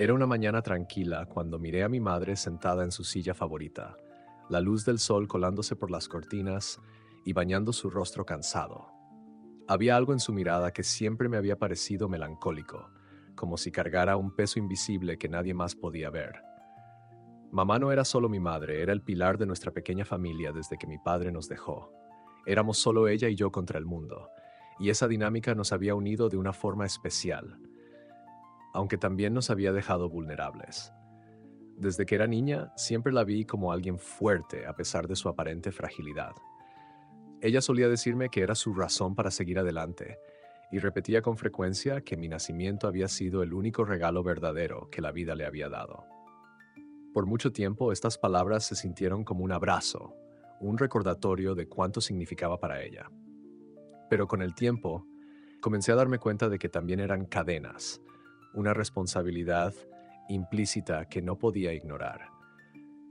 Era una mañana tranquila cuando miré a mi madre sentada en su silla favorita, la luz del sol colándose por las cortinas y bañando su rostro cansado. Había algo en su mirada que siempre me había parecido melancólico, como si cargara un peso invisible que nadie más podía ver. Mamá no era solo mi madre, era el pilar de nuestra pequeña familia desde que mi padre nos dejó. Éramos solo ella y yo contra el mundo, y esa dinámica nos había unido de una forma especial, aunque también nos había dejado vulnerables. Desde que era niña, siempre la vi como alguien fuerte a pesar de su aparente fragilidad. Ella solía decirme que era su razón para seguir adelante, y repetía con frecuencia que mi nacimiento había sido el único regalo verdadero que la vida le había dado. Por mucho tiempo, estas palabras se sintieron como un abrazo, un recordatorio de cuánto significaba para ella. Pero con el tiempo, comencé a darme cuenta de que también eran cadenas, una responsabilidad implícita que no podía ignorar.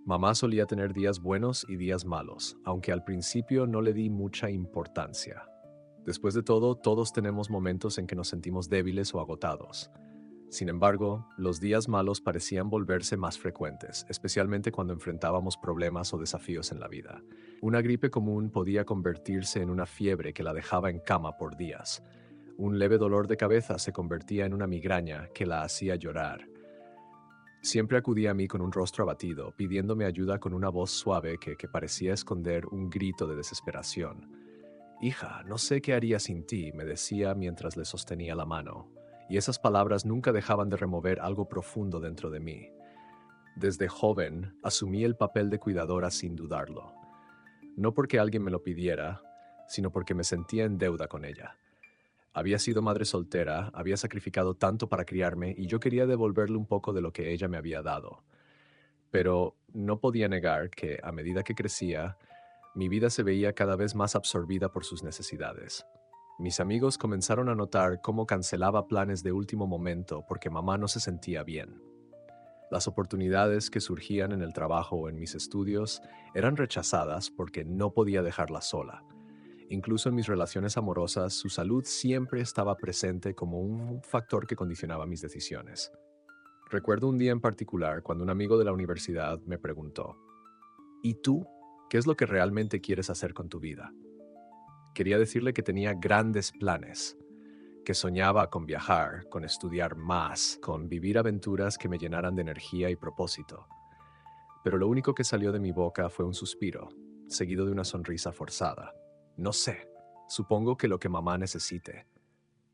Mamá solía tener días buenos y días malos, aunque al principio no le di mucha importancia. Después de todo, todos tenemos momentos en que nos sentimos débiles o agotados. Sin embargo, los días malos parecían volverse más frecuentes, especialmente cuando enfrentábamos problemas o desafíos en la vida. Una gripe común podía convertirse en una fiebre que la dejaba en cama por días. Un leve dolor de cabeza se convertía en una migraña que la hacía llorar. Siempre acudía a mí con un rostro abatido, pidiéndome ayuda con una voz suave que parecía esconder un grito de desesperación. Hija, no sé qué haría sin ti, me decía mientras le sostenía la mano, y esas palabras nunca dejaban de remover algo profundo dentro de mí. Desde joven, asumí el papel de cuidadora sin dudarlo, no porque alguien me lo pidiera, sino porque me sentía en deuda con ella. Había sido madre soltera, había sacrificado tanto para criarme y yo quería devolverle un poco de lo que ella me había dado. Pero no podía negar que, a medida que crecía, mi vida se veía cada vez más absorbida por sus necesidades. Mis amigos comenzaron a notar cómo cancelaba planes de último momento porque mamá no se sentía bien. Las oportunidades que surgían en el trabajo o en mis estudios eran rechazadas porque no podía dejarla sola. Incluso en mis relaciones amorosas, su salud siempre estaba presente como un factor que condicionaba mis decisiones. Recuerdo un día en particular cuando un amigo de la universidad me preguntó, ¿y tú? ¿Qué es lo que realmente quieres hacer con tu vida? Quería decirle que tenía grandes planes, que soñaba con viajar, con estudiar más, con vivir aventuras que me llenaran de energía y propósito. Pero lo único que salió de mi boca fue un suspiro, seguido de una sonrisa forzada. No sé, supongo que lo que mamá necesite.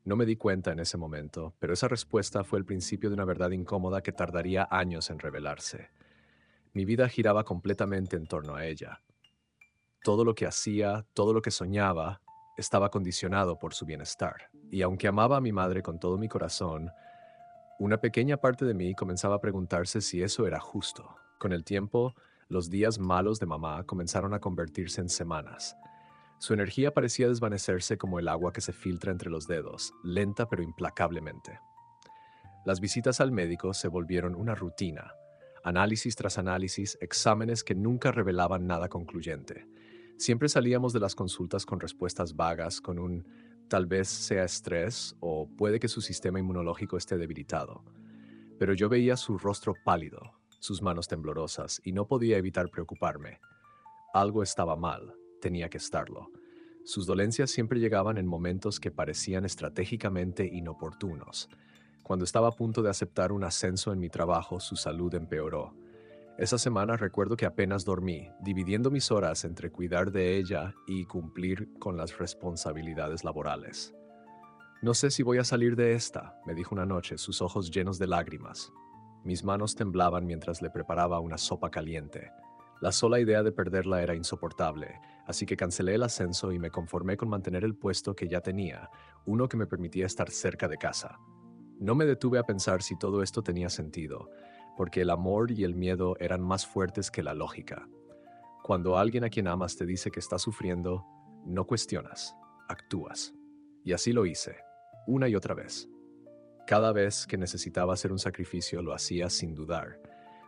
No me di cuenta en ese momento, pero esa respuesta fue el principio de una verdad incómoda que tardaría años en revelarse. Mi vida giraba completamente en torno a ella. Todo lo que hacía, todo lo que soñaba, estaba condicionado por su bienestar. Y aunque amaba a mi madre con todo mi corazón, una pequeña parte de mí comenzaba a preguntarse si eso era justo. Con el tiempo, los días malos de mamá comenzaron a convertirse en semanas. Su energía parecía desvanecerse como el agua que se filtra entre los dedos, lenta pero implacablemente. Las visitas al médico se volvieron una rutina. Análisis tras análisis, exámenes que nunca revelaban nada concluyente. Siempre salíamos de las consultas con respuestas vagas, con un tal vez sea estrés o puede que su sistema inmunológico esté debilitado. Pero yo veía su rostro pálido, sus manos temblorosas, y no podía evitar preocuparme. Algo estaba mal, tenía que estarlo. Sus dolencias siempre llegaban en momentos que parecían estratégicamente inoportunos. Cuando estaba a punto de aceptar un ascenso en mi trabajo, su salud empeoró. Esa semana recuerdo que apenas dormí, dividiendo mis horas entre cuidar de ella y cumplir con las responsabilidades laborales. No sé si voy a salir de esta, me dijo una noche, sus ojos llenos de lágrimas. Mis manos temblaban mientras le preparaba una sopa caliente. La sola idea de perderla era insoportable, así que cancelé el ascenso y me conformé con mantener el puesto que ya tenía, uno que me permitía estar cerca de casa. No me detuve a pensar si todo esto tenía sentido, porque el amor y el miedo eran más fuertes que la lógica. Cuando alguien a quien amas te dice que está sufriendo, no cuestionas, actúas. Y así lo hice, una y otra vez. Cada vez que necesitaba hacer un sacrificio lo hacía sin dudar.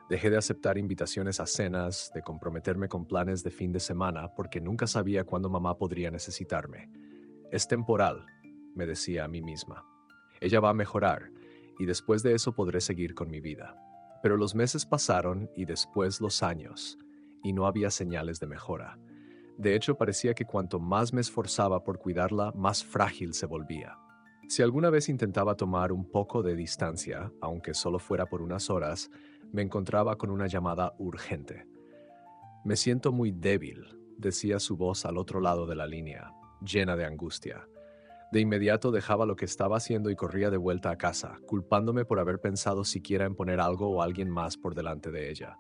Dejé de aceptar invitaciones a cenas, de comprometerme con planes de fin de semana, porque nunca sabía cuándo mamá podría necesitarme. Es temporal, me decía a mí misma. Ella va a mejorar, y después de eso podré seguir con mi vida. Pero los meses pasaron y después los años, y no había señales de mejora. De hecho, parecía que cuanto más me esforzaba por cuidarla, más frágil se volvía. Si alguna vez intentaba tomar un poco de distancia, aunque solo fuera por unas horas, me encontraba con una llamada urgente. Me siento muy débil, decía su voz al otro lado de la línea, llena de angustia. De inmediato dejaba lo que estaba haciendo y corría de vuelta a casa, culpándome por haber pensado siquiera en poner algo o alguien más por delante de ella.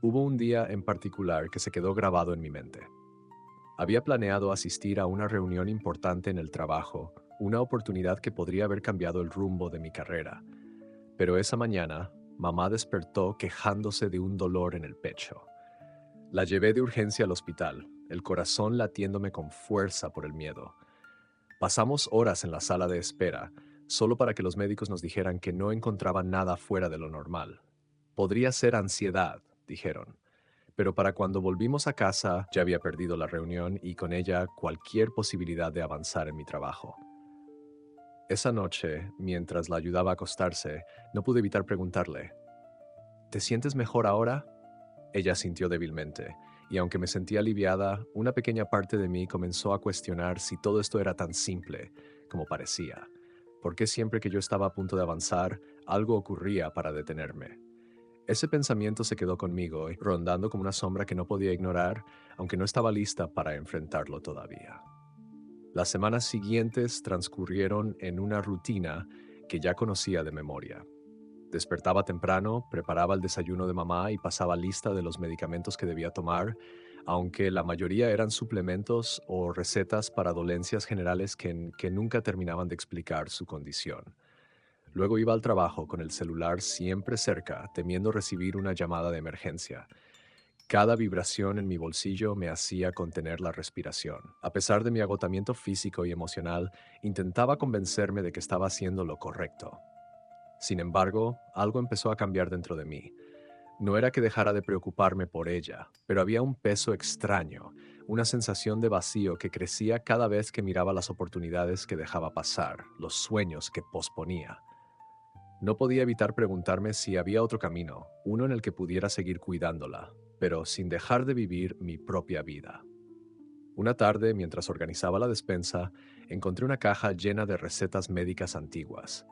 Hubo un día en particular que se quedó grabado en mi mente. Había planeado asistir a una reunión importante en el trabajo, una oportunidad que podría haber cambiado el rumbo de mi carrera. Pero esa mañana, mamá despertó quejándose de un dolor en el pecho. La llevé de urgencia al hospital, el corazón latiéndome con fuerza por el miedo. Pasamos horas en la sala de espera, solo para que los médicos nos dijeran que no encontraban nada fuera de lo normal. Podría ser ansiedad, dijeron. Pero para cuando volvimos a casa ya había perdido la reunión y con ella cualquier posibilidad de avanzar en mi trabajo. Esa noche, mientras la ayudaba a acostarse, no pude evitar preguntarle, ¿te sientes mejor ahora? Ella asintió débilmente, y aunque me sentía aliviada, una pequeña parte de mí comenzó a cuestionar si todo esto era tan simple como parecía. ¿Por qué siempre que yo estaba a punto de avanzar, algo ocurría para detenerme? Ese pensamiento se quedó conmigo, rondando como una sombra que no podía ignorar, aunque no estaba lista para enfrentarlo todavía. Las semanas siguientes transcurrieron en una rutina que ya conocía de memoria. Despertaba temprano, preparaba el desayuno de mamá y pasaba lista de los medicamentos que debía tomar, aunque la mayoría eran suplementos o recetas para dolencias generales que nunca terminaban de explicar su condición. Luego iba al trabajo con el celular siempre cerca, temiendo recibir una llamada de emergencia. Cada vibración en mi bolsillo me hacía contener la respiración. A pesar de mi agotamiento físico y emocional, intentaba convencerme de que estaba haciendo lo correcto. Sin embargo, algo empezó a cambiar dentro de mí. No era que dejara de preocuparme por ella, pero había un peso extraño, una sensación de vacío que crecía cada vez que miraba las oportunidades que dejaba pasar, los sueños que posponía. No podía evitar preguntarme si había otro camino, uno en el que pudiera seguir cuidándola, pero sin dejar de vivir mi propia vida. Una tarde, mientras organizaba la despensa, encontré una caja llena de recetas médicas antiguas.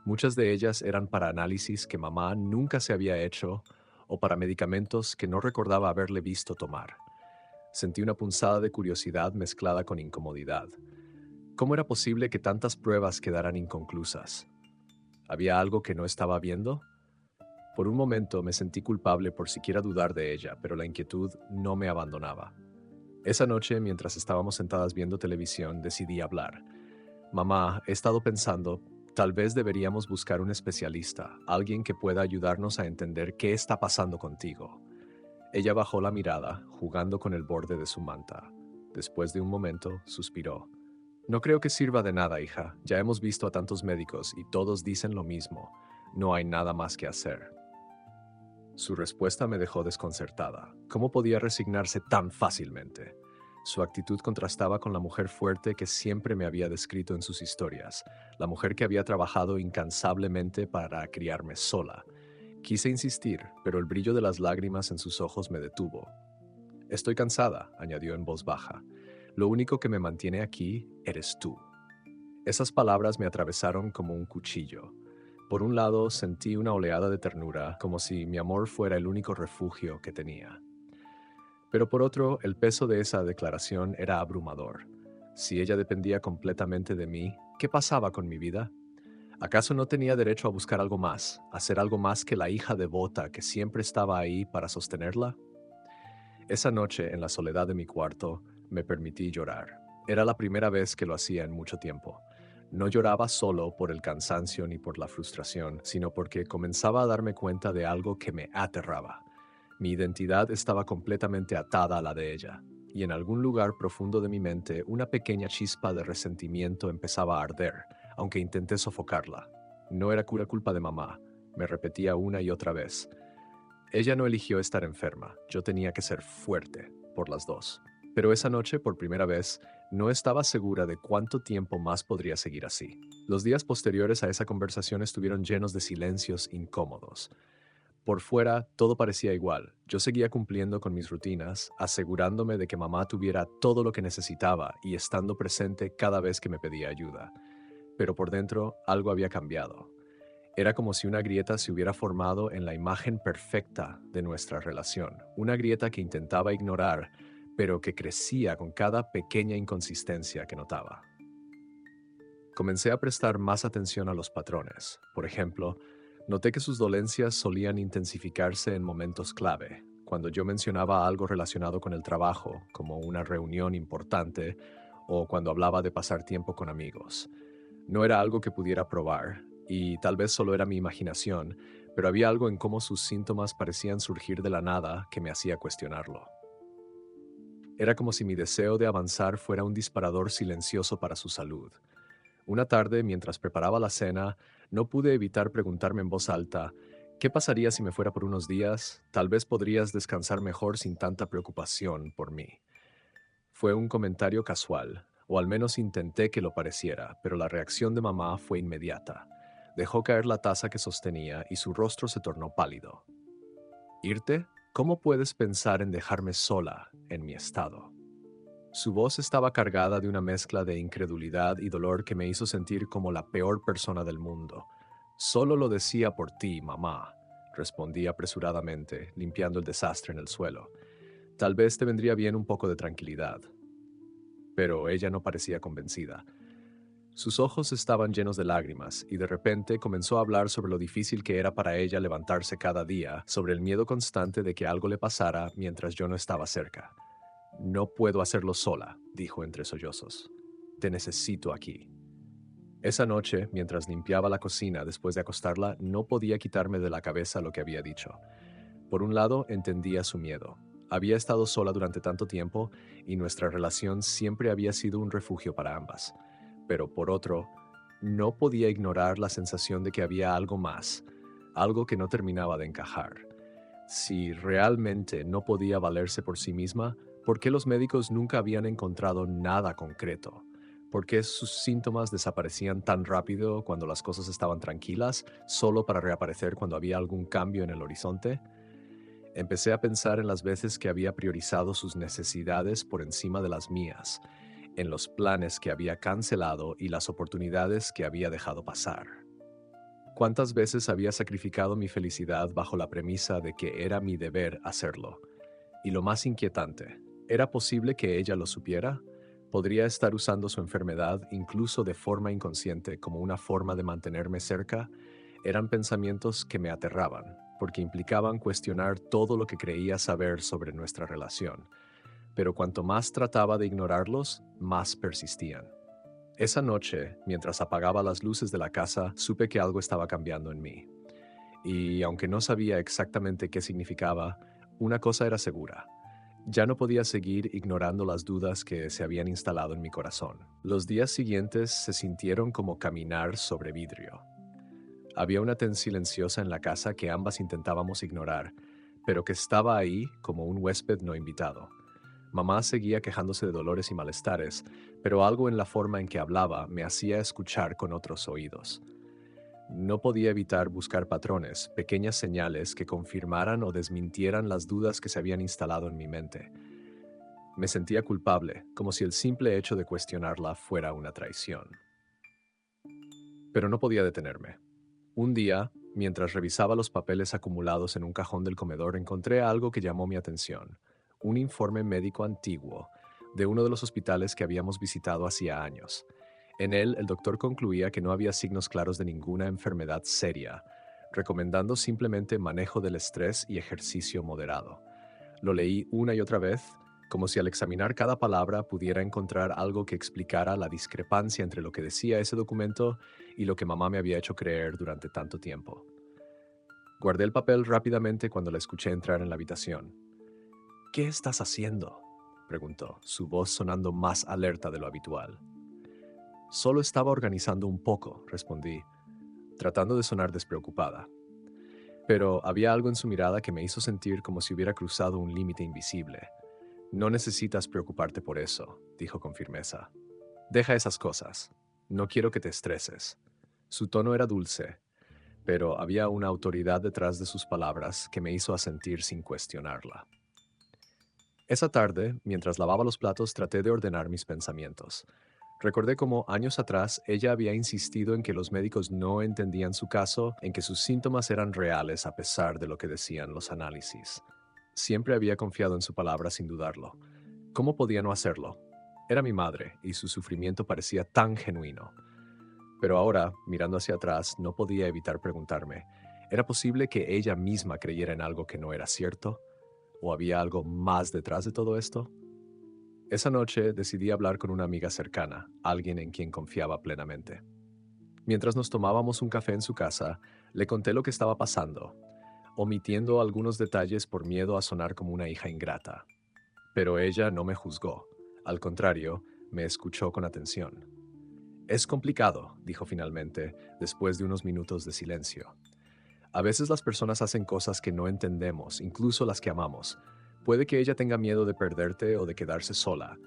Muchas de ellas eran para análisis que mamá nunca se había hecho o para medicamentos que no recordaba haberle visto tomar. Sentí una punzada de curiosidad mezclada con incomodidad. ¿Cómo era posible que tantas pruebas quedaran inconclusas? ¿Había algo que no estaba viendo? Por un momento me sentí culpable por siquiera dudar de ella, pero la inquietud no me abandonaba. Esa noche, mientras estábamos sentadas viendo televisión, decidí hablar. Mamá, he estado pensando, tal vez deberíamos buscar un especialista, alguien que pueda ayudarnos a entender qué está pasando contigo. Ella bajó la mirada, jugando con el borde de su manta. Después de un momento, suspiró. No creo que sirva de nada, hija. Ya hemos visto a tantos médicos y todos dicen lo mismo. No hay nada más que hacer. Su respuesta me dejó desconcertada. ¿Cómo podía resignarse tan fácilmente? Su actitud contrastaba con la mujer fuerte que siempre me había descrito en sus historias, la mujer que había trabajado incansablemente para criarme sola. Quise insistir, pero el brillo de las lágrimas en sus ojos me detuvo. Estoy cansada, añadió en voz baja. Lo único que me mantiene aquí eres tú. Esas palabras me atravesaron como un cuchillo. Por un lado, sentí una oleada de ternura, como si mi amor fuera el único refugio que tenía. Pero por otro, el peso de esa declaración era abrumador. Si ella dependía completamente de mí, ¿qué pasaba con mi vida? ¿Acaso no tenía derecho a buscar algo más, a ser algo más que la hija devota que siempre estaba ahí para sostenerla? Esa noche, en la soledad de mi cuarto, me permití llorar. Era la primera vez que lo hacía en mucho tiempo. No lloraba solo por el cansancio ni por la frustración, sino porque comenzaba a darme cuenta de algo que me aterraba. Mi identidad estaba completamente atada a la de ella, y en algún lugar profundo de mi mente una pequeña chispa de resentimiento empezaba a arder, aunque intenté sofocarla. No era culpa de mamá, me repetía una y otra vez. Ella no eligió estar enferma, yo tenía que ser fuerte, por las dos. Pero esa noche, por primera vez, No estaba segura de cuánto tiempo más podría seguir así. Los días posteriores a esa conversación estuvieron llenos de silencios incómodos. Por fuera, todo parecía igual. Yo seguía cumpliendo con mis rutinas, asegurándome de que mamá tuviera todo lo que necesitaba y estando presente cada vez que me pedía ayuda. Pero por dentro, algo había cambiado. Era como si una grieta se hubiera formado en la imagen perfecta de nuestra relación. Una grieta que intentaba ignorar, pero que crecía con cada pequeña inconsistencia que notaba. Comencé a prestar más atención a los patrones. Por ejemplo, noté que sus dolencias solían intensificarse en momentos clave, cuando yo mencionaba algo relacionado con el trabajo, como una reunión importante, o cuando hablaba de pasar tiempo con amigos. No era algo que pudiera probar, y tal vez solo era mi imaginación, pero había algo en cómo sus síntomas parecían surgir de la nada que me hacía cuestionarlo. Era como si mi deseo de avanzar fuera un disparador silencioso para su salud. Una tarde, mientras preparaba la cena, no pude evitar preguntarme en voz alta, ¿qué pasaría si me fuera por unos días? Tal vez podrías descansar mejor sin tanta preocupación por mí. Fue un comentario casual, o al menos intenté que lo pareciera, pero la reacción de mamá fue inmediata. Dejó caer la taza que sostenía y su rostro se tornó pálido. ¿Irte? ¿Cómo puedes pensar en dejarme sola en mi estado? Su voz estaba cargada de una mezcla de incredulidad y dolor que me hizo sentir como la peor persona del mundo. Solo lo decía por ti, mamá, respondí apresuradamente, limpiando el desastre en el suelo. Tal vez te vendría bien un poco de tranquilidad. Pero ella no parecía convencida. Sus ojos estaban llenos de lágrimas y de repente comenzó a hablar sobre lo difícil que era para ella levantarse cada día, sobre el miedo constante de que algo le pasara mientras yo no estaba cerca. No puedo hacerlo sola, dijo entre sollozos. Te necesito aquí. Esa noche, mientras limpiaba la cocina después de acostarla, no podía quitarme de la cabeza lo que había dicho. Por un lado, entendía su miedo. Había estado sola durante tanto tiempo y nuestra relación siempre había sido un refugio para ambas. Pero por otro, no podía ignorar la sensación de que había algo más, algo que no terminaba de encajar. Si realmente no podía valerse por sí misma, ¿por qué los médicos nunca habían encontrado nada concreto? ¿Por qué sus síntomas desaparecían tan rápido cuando las cosas estaban tranquilas, solo para reaparecer cuando había algún cambio en el horizonte? Empecé a pensar en las veces que había priorizado sus necesidades por encima de las mías, en los planes que había cancelado y las oportunidades que había dejado pasar. ¿Cuántas veces había sacrificado mi felicidad bajo la premisa de que era mi deber hacerlo? Y lo más inquietante, ¿era posible que ella lo supiera? ¿Podría estar usando su enfermedad, incluso de forma inconsciente, como una forma de mantenerme cerca? Eran pensamientos que me aterraban, porque implicaban cuestionar todo lo que creía saber sobre nuestra relación. Pero cuanto más trataba de ignorarlos, más persistían. Esa noche, mientras apagaba las luces de la casa, supe que algo estaba cambiando en mí. Y aunque no sabía exactamente qué significaba, una cosa era segura. Ya no podía seguir ignorando las dudas que se habían instalado en mi corazón. Los días siguientes se sintieron como caminar sobre vidrio. Había una tensión silenciosa en la casa que ambas intentábamos ignorar, pero que estaba ahí como un huésped no invitado. Mamá seguía quejándose de dolores y malestares, pero algo en la forma en que hablaba me hacía escuchar con otros oídos. No podía evitar buscar patrones, pequeñas señales que confirmaran o desmintieran las dudas que se habían instalado en mi mente. Me sentía culpable, como si el simple hecho de cuestionarla fuera una traición. Pero no podía detenerme. Un día, mientras revisaba los papeles acumulados en un cajón del comedor, encontré algo que llamó mi atención. Un informe médico antiguo de uno de los hospitales que habíamos visitado hacía años. En él, el doctor concluía que no había signos claros de ninguna enfermedad seria, recomendando simplemente manejo del estrés y ejercicio moderado. Lo leí una y otra vez, como si al examinar cada palabra pudiera encontrar algo que explicara la discrepancia entre lo que decía ese documento y lo que mamá me había hecho creer durante tanto tiempo. Guardé el papel rápidamente cuando la escuché entrar en la habitación. ¿Qué estás haciendo?, preguntó, su voz sonando más alerta de lo habitual. Solo estaba organizando un poco, respondí, tratando de sonar despreocupada. Pero había algo en su mirada que me hizo sentir como si hubiera cruzado un límite invisible. No necesitas preocuparte por eso, dijo con firmeza. Deja esas cosas. No quiero que te estreses. Su tono era dulce, pero había una autoridad detrás de sus palabras que me hizo asentir sin cuestionarla. Esa tarde, mientras lavaba los platos, traté de ordenar mis pensamientos. Recordé cómo años atrás ella había insistido en que los médicos no entendían su caso, en que sus síntomas eran reales a pesar de lo que decían los análisis. Siempre había confiado en su palabra sin dudarlo. ¿Cómo podía no hacerlo? Era mi madre y su sufrimiento parecía tan genuino. Pero ahora, mirando hacia atrás, no podía evitar preguntarme, ¿era posible que ella misma creyera en algo que no era cierto? ¿O había algo más detrás de todo esto? Esa noche decidí hablar con una amiga cercana, alguien en quien confiaba plenamente. Mientras nos tomábamos un café en su casa, le conté lo que estaba pasando, omitiendo algunos detalles por miedo a sonar como una hija ingrata. Pero ella no me juzgó. Al contrario, me escuchó con atención. Es complicado, dijo finalmente, después de unos minutos de silencio. A veces las personas hacen cosas que no entendemos, incluso las que amamos. Puede que ella tenga miedo de perderte o de quedarse sola.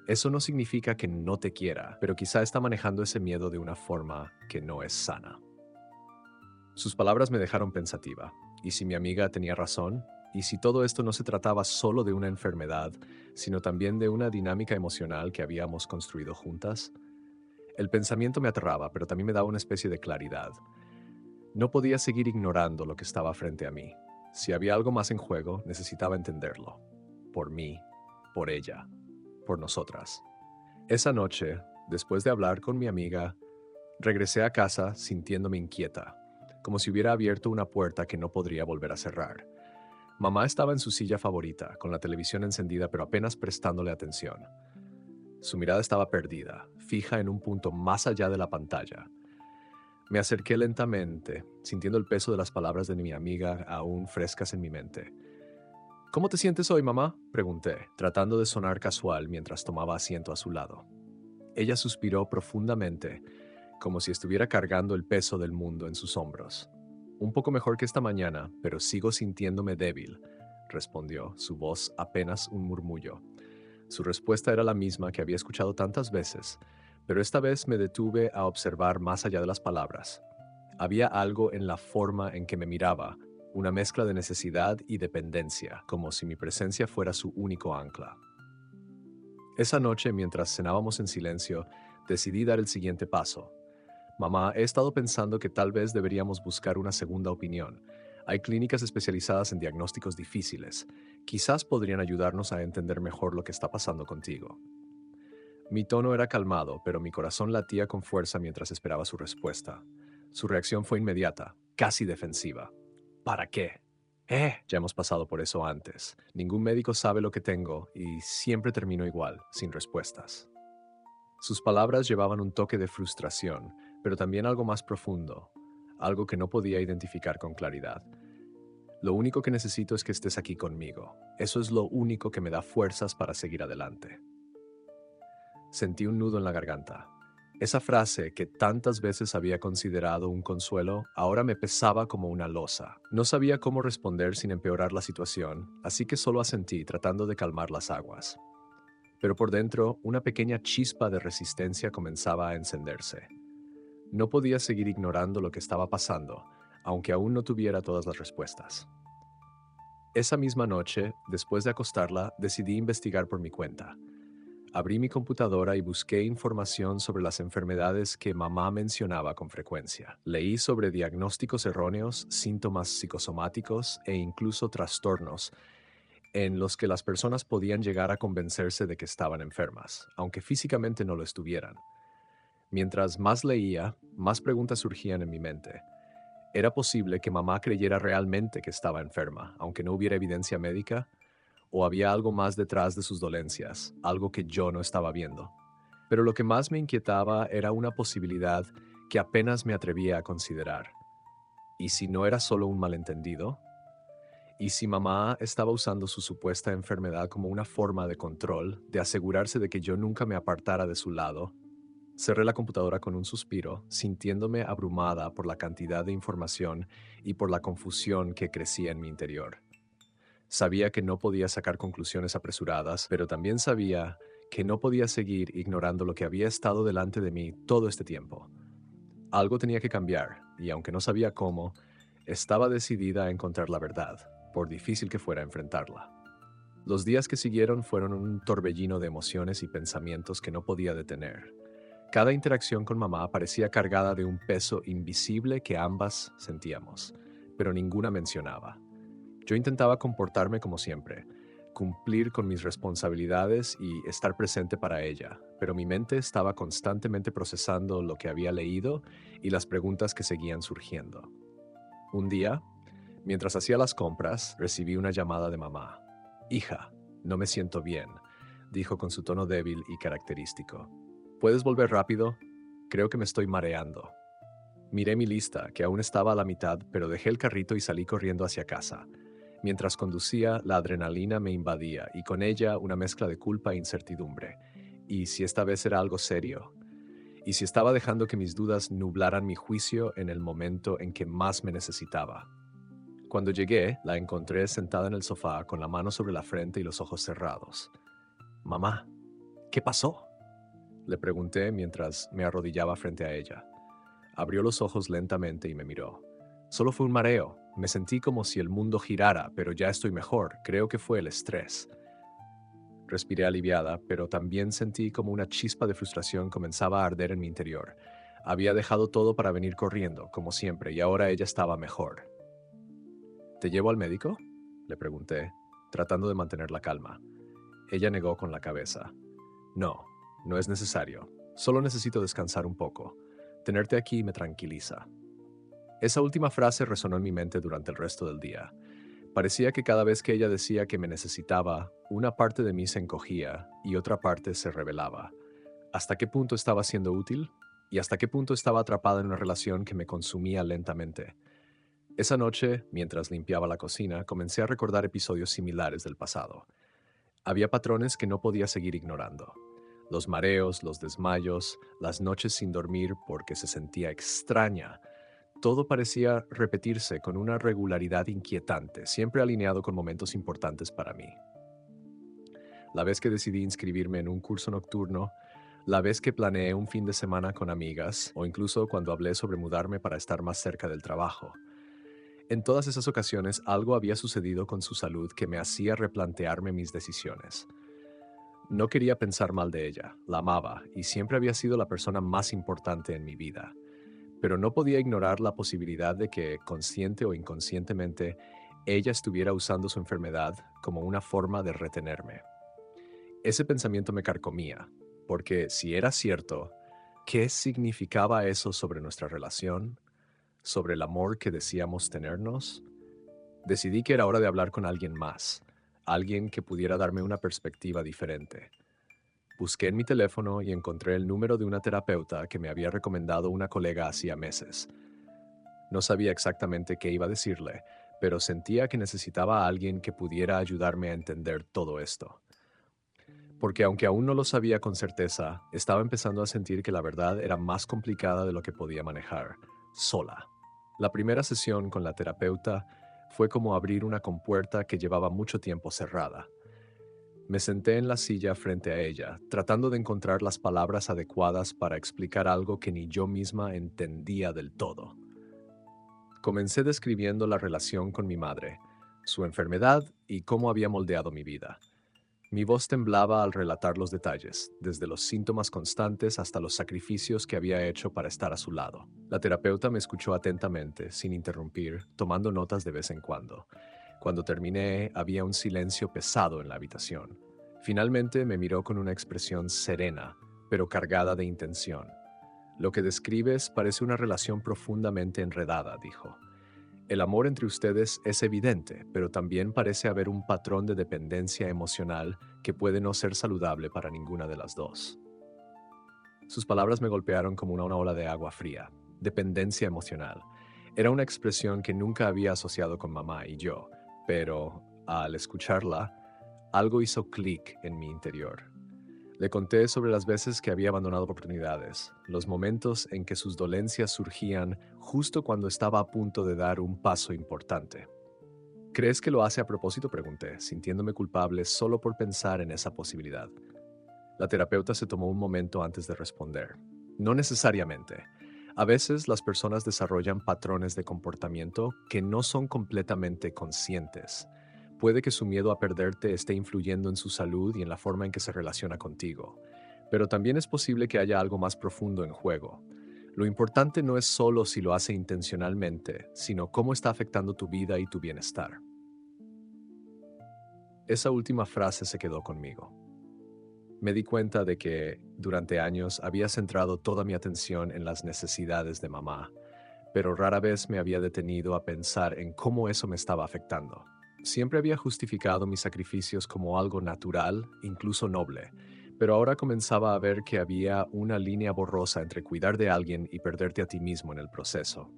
Eso no significa que no te quiera, pero quizá está manejando ese miedo de una forma que no es sana. Sus palabras me dejaron pensativa. ¿Y si mi amiga tenía razón? ¿Y si todo esto no se trataba solo de una enfermedad, sino también de una dinámica emocional que habíamos construido juntas? El pensamiento me aterraba, pero también me daba una especie de claridad. No podía seguir ignorando lo que estaba frente a mí. Si había algo más en juego, necesitaba entenderlo. Por mí, por ella, por nosotras. Esa noche, después de hablar con mi amiga, regresé a casa sintiéndome inquieta, como si hubiera abierto una puerta que no podría volver a cerrar. Mamá estaba en su silla favorita, con la televisión encendida pero apenas prestándole atención. Su mirada estaba perdida, fija en un punto más allá de la pantalla. Me acerqué lentamente, sintiendo el peso de las palabras de mi amiga aún frescas en mi mente. ¿Cómo te sientes hoy, mamá?, pregunté, tratando de sonar casual mientras tomaba asiento a su lado. Ella suspiró profundamente, como si estuviera cargando el peso del mundo en sus hombros. Un poco mejor que esta mañana, pero sigo sintiéndome débil, respondió, su voz apenas un murmullo. Su respuesta era la misma que había escuchado tantas veces, pero esta vez me detuve a observar más allá de las palabras. Había algo en la forma en que me miraba, una mezcla de necesidad y dependencia, como si mi presencia fuera su único ancla. Esa noche, mientras cenábamos en silencio, decidí dar el siguiente paso. Mamá, he estado pensando que tal vez deberíamos buscar una segunda opinión. Hay clínicas especializadas en diagnósticos difíciles. Quizás podrían ayudarnos a entender mejor lo que está pasando contigo. Mi tono era calmado, pero mi corazón latía con fuerza mientras esperaba su respuesta. Su reacción fue inmediata, casi defensiva. ¿Para qué? Ya hemos pasado por eso antes. Ningún médico sabe lo que tengo y siempre termino igual, sin respuestas. Sus palabras llevaban un toque de frustración, pero también algo más profundo, algo que no podía identificar con claridad. Lo único que necesito es que estés aquí conmigo. Eso es lo único que me da fuerzas para seguir adelante. Sentí un nudo en la garganta. Esa frase que tantas veces había considerado un consuelo, ahora me pesaba como una losa. No sabía cómo responder sin empeorar la situación, así que solo asentí tratando de calmar las aguas. Pero por dentro, una pequeña chispa de resistencia comenzaba a encenderse. No podía seguir ignorando lo que estaba pasando, aunque aún no tuviera todas las respuestas. Esa misma noche, después de acostarla, decidí investigar por mi cuenta. Abrí mi computadora y busqué información sobre las enfermedades que mamá mencionaba con frecuencia. Leí sobre diagnósticos erróneos, síntomas psicosomáticos e incluso trastornos en los que las personas podían llegar a convencerse de que estaban enfermas, aunque físicamente no lo estuvieran. Mientras más leía, más preguntas surgían en mi mente. ¿Era posible que mamá creyera realmente que estaba enferma, aunque no hubiera evidencia médica? ¿O había algo más detrás de sus dolencias, algo que yo no estaba viendo? Pero lo que más me inquietaba era una posibilidad que apenas me atrevía a considerar. ¿Y si no era solo un malentendido? ¿Y si mamá estaba usando su supuesta enfermedad como una forma de control, de asegurarse de que yo nunca me apartara de su lado? Cerré la computadora con un suspiro, sintiéndome abrumada por la cantidad de información y por la confusión que crecía en mi interior. Sabía que no podía sacar conclusiones apresuradas, pero también sabía que no podía seguir ignorando lo que había estado delante de mí todo este tiempo. Algo tenía que cambiar, y aunque no sabía cómo, estaba decidida a encontrar la verdad, por difícil que fuera enfrentarla. Los días que siguieron fueron un torbellino de emociones y pensamientos que no podía detener. Cada interacción con mamá parecía cargada de un peso invisible que ambas sentíamos, pero ninguna mencionaba. Yo intentaba comportarme como siempre, cumplir con mis responsabilidades y estar presente para ella, pero mi mente estaba constantemente procesando lo que había leído y las preguntas que seguían surgiendo. Un día, mientras hacía las compras, recibí una llamada de mamá. «Hija, no me siento bien», dijo con su tono débil y característico. «¿Puedes volver rápido? Creo que me estoy mareando». Miré mi lista, que aún estaba a la mitad, pero dejé el carrito y salí corriendo hacia casa. Mientras conducía, la adrenalina me invadía y con ella una mezcla de culpa e incertidumbre. ¿Y si esta vez era algo serio? ¿Y si estaba dejando que mis dudas nublaran mi juicio en el momento en que más me necesitaba? Cuando llegué, la encontré sentada en el sofá con la mano sobre la frente y los ojos cerrados. «Mamá, ¿qué pasó?», le pregunté mientras me arrodillaba frente a ella. Abrió los ojos lentamente y me miró. «Solo fue un mareo. Me sentí como si el mundo girara, pero ya estoy mejor. Creo que fue el estrés». Respiré aliviada, pero también sentí como una chispa de frustración comenzaba a arder en mi interior. Había dejado todo para venir corriendo, como siempre, y ahora ella estaba mejor. «¿Te llevo al médico?», le pregunté, tratando de mantener la calma. Ella negó con la cabeza. «No, no es necesario. Solo necesito descansar un poco. Tenerte aquí me tranquiliza». Esa última frase resonó en mi mente durante el resto del día. Parecía que cada vez que ella decía que me necesitaba, una parte de mí se encogía y otra parte se rebelaba. ¿Hasta qué punto estaba siendo útil? ¿Y hasta qué punto estaba atrapada en una relación que me consumía lentamente? Esa noche, mientras limpiaba la cocina, comencé a recordar episodios similares del pasado. Había patrones que no podía seguir ignorando. Los mareos, los desmayos, las noches sin dormir porque se sentía extraña. Todo parecía repetirse con una regularidad inquietante, siempre alineado con momentos importantes para mí. La vez que decidí inscribirme en un curso nocturno, la vez que planeé un fin de semana con amigas, o incluso cuando hablé sobre mudarme para estar más cerca del trabajo. En todas esas ocasiones algo había sucedido con su salud que me hacía replantearme mis decisiones. No quería pensar mal de ella, la amaba y siempre había sido la persona más importante en mi vida. Pero no podía ignorar la posibilidad de que, consciente o inconscientemente, ella estuviera usando su enfermedad como una forma de retenerme. Ese pensamiento me carcomía, porque si era cierto, ¿qué significaba eso sobre nuestra relación? ¿Sobre el amor que decíamos tenernos? Decidí que era hora de hablar con alguien más, alguien que pudiera darme una perspectiva diferente. Busqué en mi teléfono y encontré el número de una terapeuta que me había recomendado una colega hacía meses. No sabía exactamente qué iba a decirle, pero sentía que necesitaba a alguien que pudiera ayudarme a entender todo esto. Porque aunque aún no lo sabía con certeza, estaba empezando a sentir que la verdad era más complicada de lo que podía manejar, sola. La primera sesión con la terapeuta fue como abrir una compuerta que llevaba mucho tiempo cerrada. Me senté en la silla frente a ella, tratando de encontrar las palabras adecuadas para explicar algo que ni yo misma entendía del todo. Comencé describiendo la relación con mi madre, su enfermedad y cómo había moldeado mi vida. Mi voz temblaba al relatar los detalles, desde los síntomas constantes hasta los sacrificios que había hecho para estar a su lado. La terapeuta me escuchó atentamente, sin interrumpir, tomando notas de vez en cuando. Cuando terminé, había un silencio pesado en la habitación. Finalmente me miró con una expresión serena, pero cargada de intención. «Lo que describes parece una relación profundamente enredada», dijo. «El amor entre ustedes es evidente, pero también parece haber un patrón de dependencia emocional que puede no ser saludable para ninguna de las dos». Sus palabras me golpearon como una ola de agua fría. Dependencia emocional. Era una expresión que nunca había asociado con mamá y yo, pero al escucharla, algo hizo clic en mi interior. Le conté sobre las veces que había abandonado oportunidades, los momentos en que sus dolencias surgían justo cuando estaba a punto de dar un paso importante. ¿Crees que lo hace a propósito?, pregunté, sintiéndome culpable solo por pensar en esa posibilidad. La terapeuta se tomó un momento antes de responder. No necesariamente. A veces las personas desarrollan patrones de comportamiento que no son completamente conscientes. Puede que su miedo a perderte esté influyendo en su salud y en la forma en que se relaciona contigo. Pero también es posible que haya algo más profundo en juego. Lo importante no es solo si lo hace intencionalmente, sino cómo está afectando tu vida y tu bienestar. Esa última frase se quedó conmigo. Me di cuenta de que, durante años, había centrado toda mi atención en las necesidades de mamá, pero rara vez me había detenido a pensar en cómo eso me estaba afectando. Siempre había justificado mis sacrificios como algo natural, incluso noble, pero ahora comenzaba a ver que había una línea borrosa entre cuidar de alguien y perderte a ti mismo en el proceso.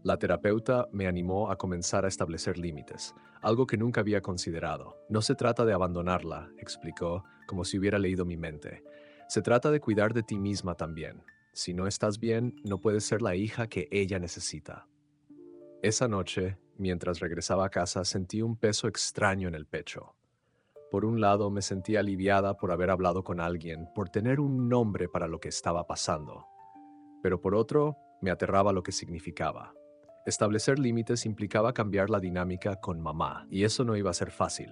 La terapeuta me animó a comenzar a establecer límites, algo que nunca había considerado. No se trata de abandonarla, explicó, como si hubiera leído mi mente. Se trata de cuidar de ti misma también. Si no estás bien, no puedes ser la hija que ella necesita. Esa noche, mientras regresaba a casa, sentí un peso extraño en el pecho. Por un lado, me sentí aliviada por haber hablado con alguien, por tener un nombre para lo que estaba pasando. Pero por otro, me aterraba lo que significaba. Establecer límites implicaba cambiar la dinámica con mamá, y eso no iba a ser fácil.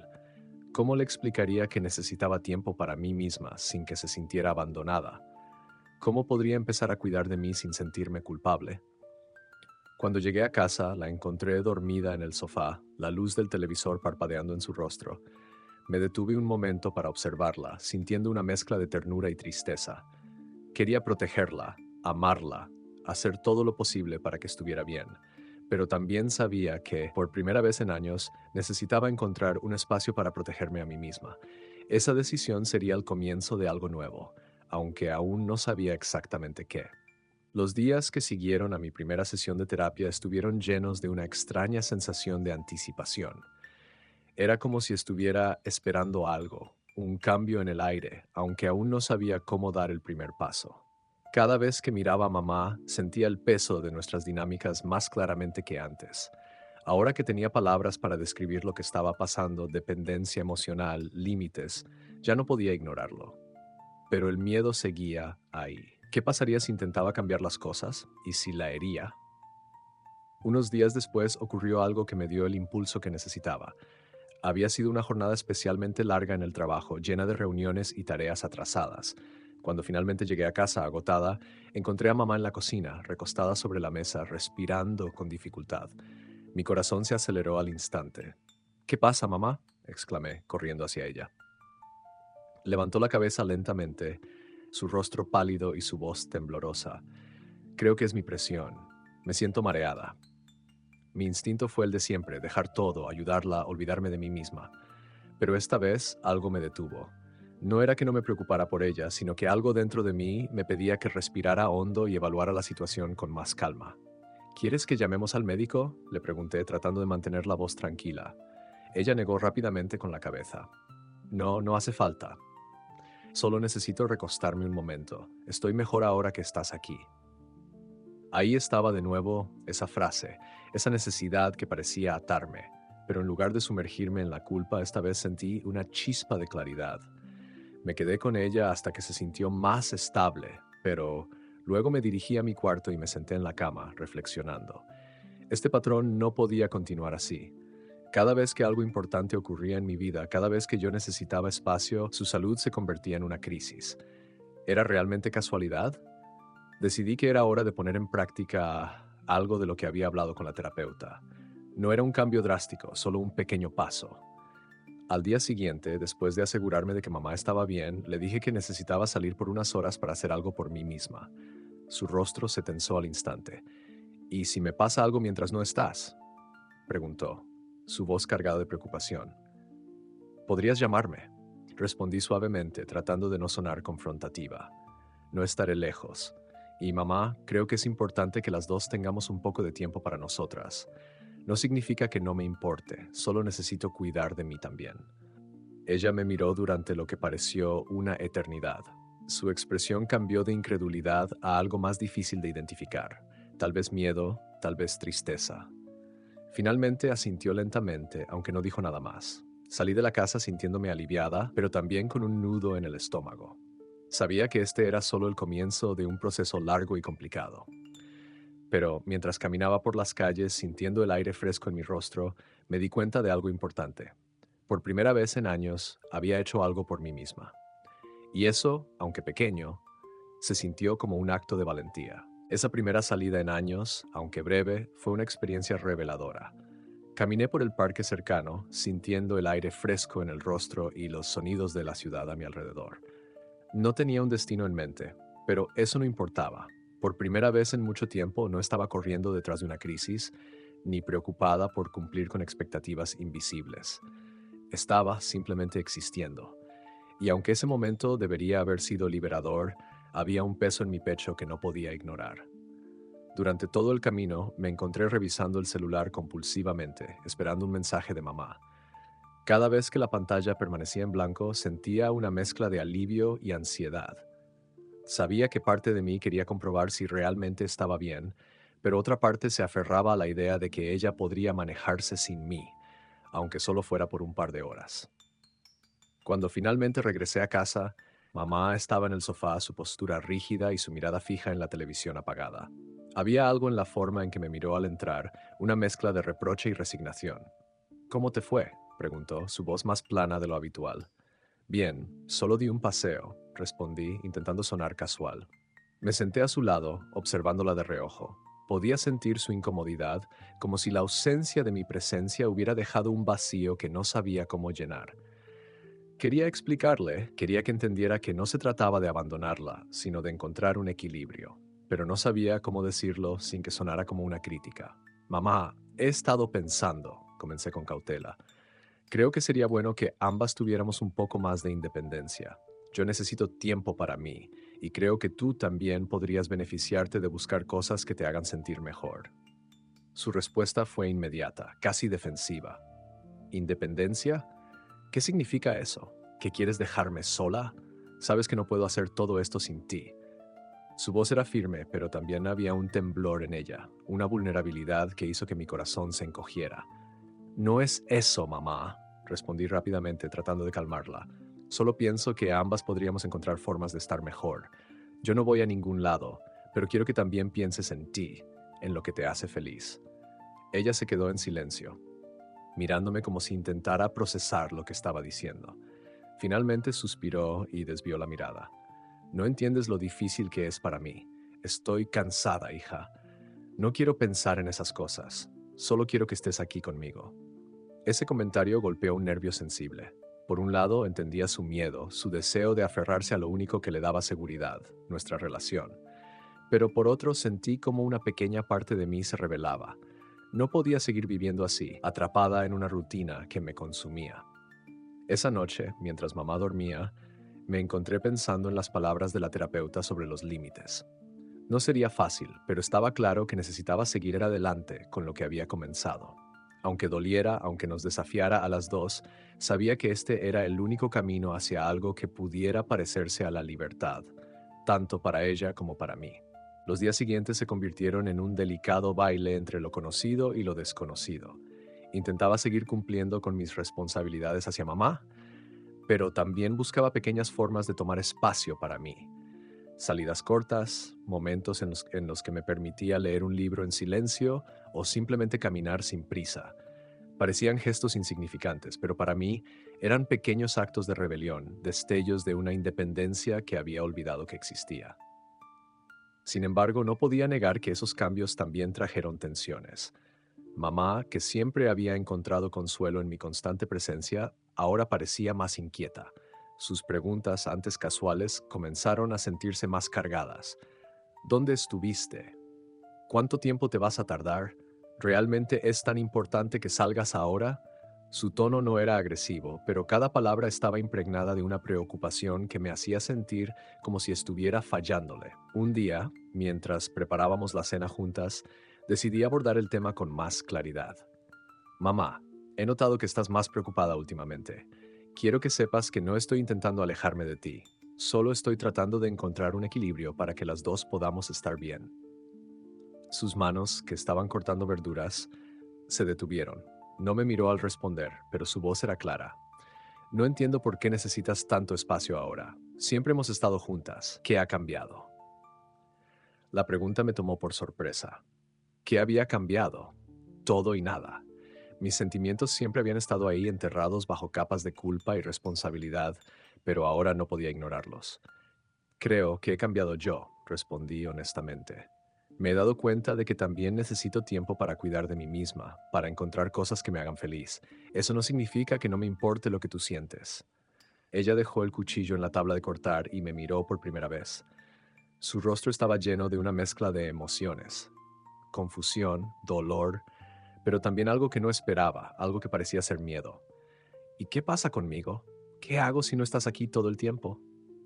¿Cómo le explicaría que necesitaba tiempo para mí misma sin que se sintiera abandonada? ¿Cómo podría empezar a cuidar de mí sin sentirme culpable? Cuando llegué a casa, la encontré dormida en el sofá, la luz del televisor parpadeando en su rostro. Me detuve un momento para observarla, sintiendo una mezcla de ternura y tristeza. Quería protegerla, amarla, hacer todo lo posible para que estuviera bien, pero también sabía que, por primera vez en años, necesitaba encontrar un espacio para protegerme a mí misma. Esa decisión sería el comienzo de algo nuevo, aunque aún no sabía exactamente qué. Los días que siguieron a mi primera sesión de terapia estuvieron llenos de una extraña sensación de anticipación. Era como si estuviera esperando algo, un cambio en el aire, aunque aún no sabía cómo dar el primer paso. Cada vez que miraba a mamá, sentía el peso de nuestras dinámicas más claramente que antes. Ahora que tenía palabras para describir lo que estaba pasando, dependencia emocional, límites, ya no podía ignorarlo. Pero el miedo seguía ahí. ¿Qué pasaría si intentaba cambiar las cosas? ¿Y si la hería? Unos días después ocurrió algo que me dio el impulso que necesitaba. Había sido una jornada especialmente larga en el trabajo, llena de reuniones y tareas atrasadas. Cuando finalmente llegué a casa agotada, encontré a mamá en la cocina, recostada sobre la mesa, respirando con dificultad. Mi corazón se aceleró al instante. ¿Qué pasa, mamá?, exclamé, corriendo hacia ella. Levantó la cabeza lentamente, su rostro pálido y su voz temblorosa. Creo que es mi presión. Me siento mareada. Mi instinto fue el de siempre, dejar todo, ayudarla, olvidarme de mí misma. Pero esta vez algo me detuvo. No era que no me preocupara por ella, sino que algo dentro de mí me pedía que respirara hondo y evaluara la situación con más calma. ¿Quieres que llamemos al médico?, le pregunté, tratando de mantener la voz tranquila. Ella negó rápidamente con la cabeza. No, no hace falta. Solo necesito recostarme un momento. Estoy mejor ahora que estás aquí. Ahí estaba de nuevo esa frase, esa necesidad que parecía atarme, pero en lugar de sumergirme en la culpa, esta vez sentí una chispa de claridad. Me quedé con ella hasta que se sintió más estable, pero luego me dirigí a mi cuarto y me senté en la cama, reflexionando. Este patrón no podía continuar así. Cada vez que algo importante ocurría en mi vida, cada vez que yo necesitaba espacio, su salud se convertía en una crisis. ¿Era realmente casualidad? Decidí que era hora de poner en práctica algo de lo que había hablado con la terapeuta. No era un cambio drástico, solo un pequeño paso. Al día siguiente, después de asegurarme de que mamá estaba bien, le dije que necesitaba salir por unas horas para hacer algo por mí misma. Su rostro se tensó al instante. ¿Y si me pasa algo mientras no estás?, preguntó, su voz cargada de preocupación. ¿Podrías llamarme?, respondí suavemente, tratando de no sonar confrontativa. No estaré lejos. Y mamá, creo que es importante que las dos tengamos un poco de tiempo para nosotras. No significa que no me importe, solo necesito cuidar de mí también. Ella me miró durante lo que pareció una eternidad. Su expresión cambió de incredulidad a algo más difícil de identificar. Tal vez miedo, tal vez tristeza. Finalmente asintió lentamente, aunque no dijo nada más. Salí de la casa sintiéndome aliviada, pero también con un nudo en el estómago. Sabía que este era solo el comienzo de un proceso largo y complicado. Pero mientras caminaba por las calles sintiendo el aire fresco en mi rostro, me di cuenta de algo importante. Por primera vez en años, había hecho algo por mí misma. Y eso, aunque pequeño, se sintió como un acto de valentía. Esa primera salida en años, aunque breve, fue una experiencia reveladora. Caminé por el parque cercano, sintiendo el aire fresco en el rostro y los sonidos de la ciudad a mi alrededor. No tenía un destino en mente, pero eso no importaba. Por primera vez en mucho tiempo no estaba corriendo detrás de una crisis, ni preocupada por cumplir con expectativas invisibles. Estaba simplemente existiendo. Y aunque ese momento debería haber sido liberador, había un peso en mi pecho que no podía ignorar. Durante todo el camino me encontré revisando el celular compulsivamente, esperando un mensaje de mamá. Cada vez que la pantalla permanecía en blanco, sentía una mezcla de alivio y ansiedad. Sabía que parte de mí quería comprobar si realmente estaba bien, pero otra parte se aferraba a la idea de que ella podría manejarse sin mí, aunque solo fuera por un par de horas. Cuando finalmente regresé a casa, mamá estaba en el sofá, su postura rígida y su mirada fija en la televisión apagada. Había algo en la forma en que me miró al entrar, una mezcla de reproche y resignación. ¿Cómo te fue?, preguntó, su voz más plana de lo habitual. Bien, solo di un paseo, respondí, intentando sonar casual. Me senté a su lado, observándola de reojo. Podía sentir su incomodidad, como si la ausencia de mi presencia hubiera dejado un vacío que no sabía cómo llenar. Quería explicarle, quería que entendiera que no se trataba de abandonarla, sino de encontrar un equilibrio, pero no sabía cómo decirlo sin que sonara como una crítica. Mamá, he estado pensando, comencé con cautela. Creo que sería bueno que ambas tuviéramos un poco más de independencia. Yo necesito tiempo para mí, y creo que tú también podrías beneficiarte de buscar cosas que te hagan sentir mejor. Su respuesta fue inmediata, casi defensiva. ¿Independencia? ¿Qué significa eso? ¿Que quieres dejarme sola? Sabes que no puedo hacer todo esto sin ti. Su voz era firme, pero también había un temblor en ella, una vulnerabilidad que hizo que mi corazón se encogiera. No es eso, mamá, respondí rápidamente, tratando de calmarla. Solo pienso que ambas podríamos encontrar formas de estar mejor. Yo no voy a ningún lado, pero quiero que también pienses en ti, en lo que te hace feliz. Ella se quedó en silencio, mirándome como si intentara procesar lo que estaba diciendo. Finalmente suspiró y desvió la mirada. No entiendes lo difícil que es para mí. Estoy cansada, hija. No quiero pensar en esas cosas. Solo quiero que estés aquí conmigo. Ese comentario golpeó un nervio sensible. Por un lado, entendía su miedo, su deseo de aferrarse a lo único que le daba seguridad, nuestra relación. Pero por otro, sentí como una pequeña parte de mí se rebelaba. No podía seguir viviendo así, atrapada en una rutina que me consumía. Esa noche, mientras mamá dormía, me encontré pensando en las palabras de la terapeuta sobre los límites. No sería fácil, pero estaba claro que necesitaba seguir adelante con lo que había comenzado. Aunque doliera, aunque nos desafiara a las dos, sabía que este era el único camino hacia algo que pudiera parecerse a la libertad, tanto para ella como para mí. Los días siguientes se convirtieron en un delicado baile entre lo conocido y lo desconocido. Intentaba seguir cumpliendo con mis responsabilidades hacia mamá, pero también buscaba pequeñas formas de tomar espacio para mí. Salidas cortas, momentos en los que me permitía leer un libro en silencio o simplemente caminar sin prisa. Parecían gestos insignificantes, pero para mí eran pequeños actos de rebelión, destellos de una independencia que había olvidado que existía. Sin embargo, no podía negar que esos cambios también trajeron tensiones. Mamá, que siempre había encontrado consuelo en mi constante presencia, ahora parecía más inquieta. Sus preguntas, antes casuales, comenzaron a sentirse más cargadas. ¿Dónde estuviste? ¿Cuánto tiempo te vas a tardar? ¿Realmente es tan importante que salgas ahora? Su tono no era agresivo, pero cada palabra estaba impregnada de una preocupación que me hacía sentir como si estuviera fallándole. Un día, mientras preparábamos la cena juntas, decidí abordar el tema con más claridad. Mamá, he notado que estás más preocupada últimamente. Quiero que sepas que no estoy intentando alejarme de ti. Solo estoy tratando de encontrar un equilibrio para que las dos podamos estar bien. Sus manos, que estaban cortando verduras, se detuvieron. No me miró al responder, pero su voz era clara. No entiendo por qué necesitas tanto espacio ahora. Siempre hemos estado juntas. ¿Qué ha cambiado? La pregunta me tomó por sorpresa. ¿Qué había cambiado? Todo y nada. Mis sentimientos siempre habían estado ahí enterrados bajo capas de culpa y responsabilidad, pero ahora no podía ignorarlos. Creo que he cambiado yo, respondí honestamente. Me he dado cuenta de que también necesito tiempo para cuidar de mí misma, para encontrar cosas que me hagan feliz. Eso no significa que no me importe lo que tú sientes. Ella dejó el cuchillo en la tabla de cortar y me miró por primera vez. Su rostro estaba lleno de una mezcla de emociones: confusión, dolor, pero también algo que no esperaba, algo que parecía ser miedo. ¿Y qué pasa conmigo? ¿Qué hago si no estás aquí todo el tiempo?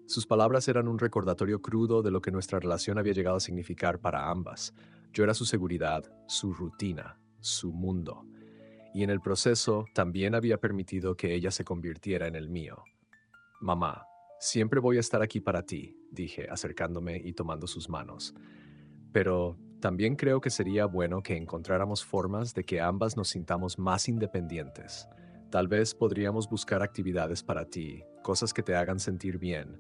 Sus palabras eran un recordatorio crudo de lo que nuestra relación había llegado a significar para ambas. Yo era su seguridad, su rutina, su mundo. Y en el proceso también había permitido que ella se convirtiera en el mío. Mamá, siempre voy a estar aquí para ti, dije, acercándome y tomando sus manos. Pero también creo que sería bueno que encontráramos formas de que ambas nos sintamos más independientes. Tal vez podríamos buscar actividades para ti, cosas que te hagan sentir bien.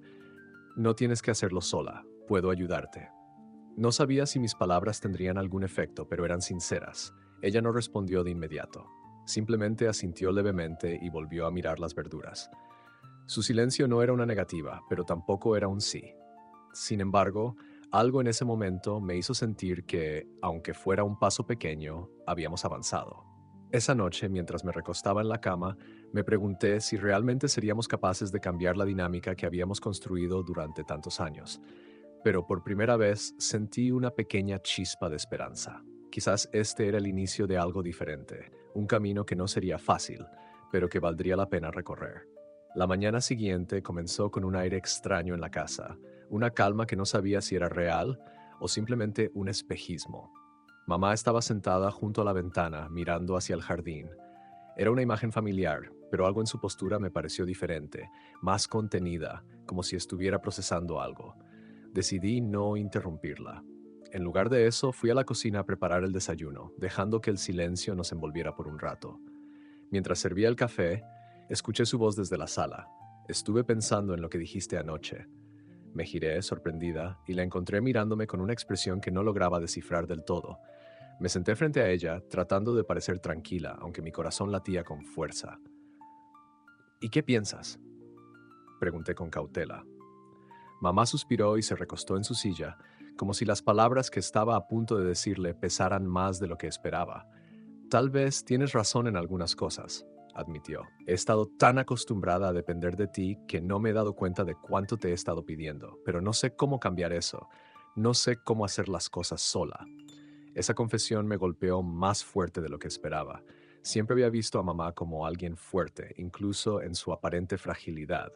No tienes que hacerlo sola, puedo ayudarte. No sabía si mis palabras tendrían algún efecto, pero eran sinceras. Ella no respondió de inmediato. Simplemente asintió levemente y volvió a mirar las verduras. Su silencio no era una negativa, pero tampoco era un sí. Sin embargo, algo en ese momento me hizo sentir que, aunque fuera un paso pequeño, habíamos avanzado. Esa noche, mientras me recostaba en la cama, me pregunté si realmente seríamos capaces de cambiar la dinámica que habíamos construido durante tantos años. Pero por primera vez sentí una pequeña chispa de esperanza. Quizás este era el inicio de algo diferente, un camino que no sería fácil, pero que valdría la pena recorrer. La mañana siguiente comenzó con un aire extraño en la casa, una calma que no sabía si era real o simplemente un espejismo. Mamá estaba sentada junto a la ventana, mirando hacia el jardín. Era una imagen familiar, pero algo en su postura me pareció diferente, más contenida, como si estuviera procesando algo. Decidí no interrumpirla. En lugar de eso, fui a la cocina a preparar el desayuno, dejando que el silencio nos envolviera por un rato. Mientras servía el café, escuché su voz desde la sala. Estuve pensando en lo que dijiste anoche. Me giré, sorprendida, y la encontré mirándome con una expresión que no lograba descifrar del todo. Me senté frente a ella, tratando de parecer tranquila, aunque mi corazón latía con fuerza. ¿Y qué piensas?, pregunté con cautela. Mamá suspiró y se recostó en su silla, como si las palabras que estaba a punto de decirle pesaran más de lo que esperaba. Tal vez tienes razón en algunas cosas, admitió. He estado tan acostumbrada a depender de ti que no me he dado cuenta de cuánto te he estado pidiendo, pero no sé cómo cambiar eso. No sé cómo hacer las cosas sola. Esa confesión me golpeó más fuerte de lo que esperaba. Siempre había visto a mamá como alguien fuerte, incluso en su aparente fragilidad.